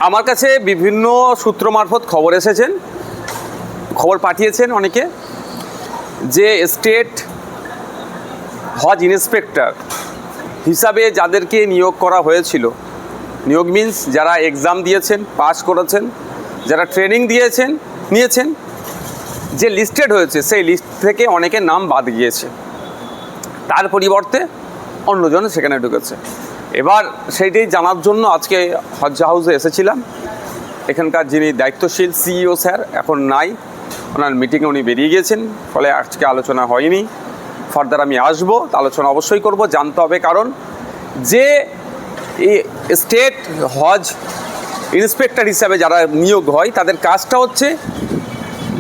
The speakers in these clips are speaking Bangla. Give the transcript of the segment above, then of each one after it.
আমার কাছে বিভিন্ন সূত্র মারফত খবর এসেছেন, খবর পাঠিয়েছেন অনেকে, যে স্টেট হজ ইন্সপেক্টর হিসাবে যাদেরকে নিয়োগ করা হয়েছিল, নিয়োগ মিন্স যারা এক্সাম দিয়েছেন, পাস করেছেন, যারা ট্রেনিং নিয়েছেন, যে লিস্টেড হয়েছে সেই লিস্ট থেকে অনেকের নাম বাদ গিয়েছে, তার পরিবর্তে অন্যজন সেখানে ঢুকেছে। এবার সেইটাই জানার জন্য আজকে হজ হাউসে এসেছিলাম। এখানকার যিনি দায়িত্বশীল সিইও স্যার এখন নাই, ওনার মিটিংয়ে উনি বেরিয়ে গিয়েছেন, ফলে আজকে আলোচনা হয়নি। ফার্দার আমি আসবো, আলোচনা অবশ্যই করব, জানতে হবে। কারণ যে এই স্টেট হজ ইন্সপেক্টর হিসাবে যারা নিয়োগ হয় তাদের কাজটা হচ্ছে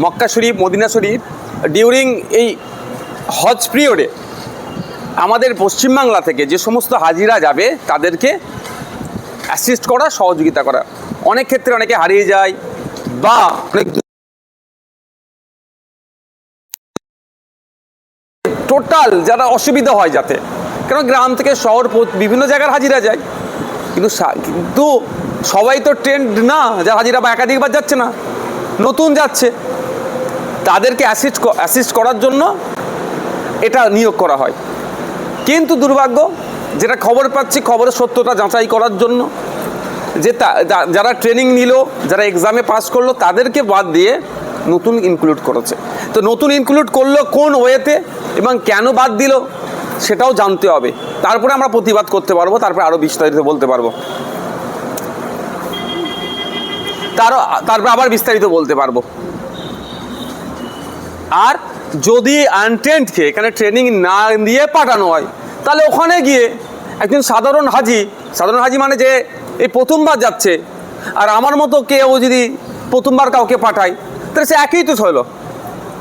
মক্কা শরীফ, মদিনা শরীফ ডিউরিং এই হজ পিরিয়ডে আমাদের পশ্চিমবাংলা থেকে যে সমস্ত হাজিরা যাবে তাদেরকে অ্যাসিস্ট করা, সহযোগিতা করা। অনেক ক্ষেত্রে অনেকে হারিয়ে যায় বা অনেক টোটাল যারা অসুবিধা হয়, যাতে কারণ গ্রাম থেকে শহর বিভিন্ন জায়গার হাজিরা যায়, কিন্তু সবাই তো ট্রেন্ড না, যারা হাজিরা বা একাধিকবার যাচ্ছে না, নতুন যাচ্ছে, তাদেরকে অ্যাসিস্ট করার জন্য এটা নিয়োগ করা হয়। কিন্তু দুর্ভাগ্য, যেটা খবর পাচ্ছি, খবরের সত্যতা যাচাই করার জন্য যে যারা ট্রেনিং নিল, যারা এক্সামে পাস করলো, তাদেরকে বাদ দিয়ে নতুন ইনক্লুড করেছে। তো নতুন ইনক্লুড করলো কোন ওয়েতে এবং কেন বাদ দিল সেটাও জানতে হবে, তারপরে আমরা প্রতিবাদ করতে পারবো, তারপরে আরও বিস্তারিত বলতে পারবো, তারপরে আবার বিস্তারিত বলতে পারবো। আর যদি আনট্রেন্ডকে এখানে ট্রেনিং না দিয়ে পাঠানো হয়, তাহলে ওখানে গিয়ে একজন সাধারণ হাজি মানে যে এই প্রথমবার যাচ্ছে, আর আমার মতো কেউ যদি প্রথমবার কাউকে পাঠায়, তাহলে সে একই তো হলো,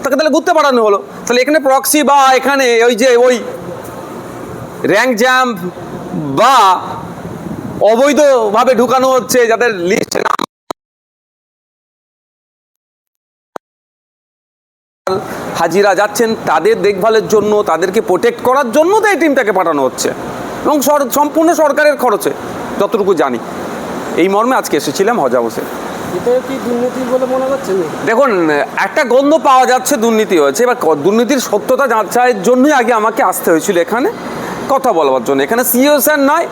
তাকে তাহলে ঘুরতে পাঠানো হলো। তাহলে এখানে প্রক্সি বা এখানে ওই র্যাঙ্ক জাম্প বা অবৈধভাবে ঢুকানো হচ্ছে, যাদের লিস্ট হাজিরা যাচ্ছেন তাদের দেখভালের জন্য, তাদেরকে প্রোটেক্ট করার জন্য তো এই টিমটাকে পাঠানো হচ্ছে, এবং সম্পূর্ণ সরকারের খরচে, যতটুকু জানি। এই মর্মে আজকে এসেছিলাম হজ হাউসে। দেখুন, একটা গন্ধ পাওয়া যাচ্ছে দুর্নীতি হয়েছে। এবার দুর্নীতির সত্যতা যাচাইয়ের জন্যই আগে আমাকে আসতে হয়েছিল এখানে কথা বলবার জন্য। এখানে সিইও স্যার নয়,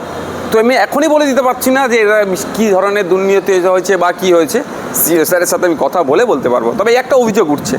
তো আমি এখনই বলে দিতে পারছি না যে এরা কী ধরনের দুর্নীতি হয়েছে বা কী হয়েছে। সিইও স্যারের সাথে আমি কথা বলতে পারবো। তবে একটা অভিযোগ উঠছে,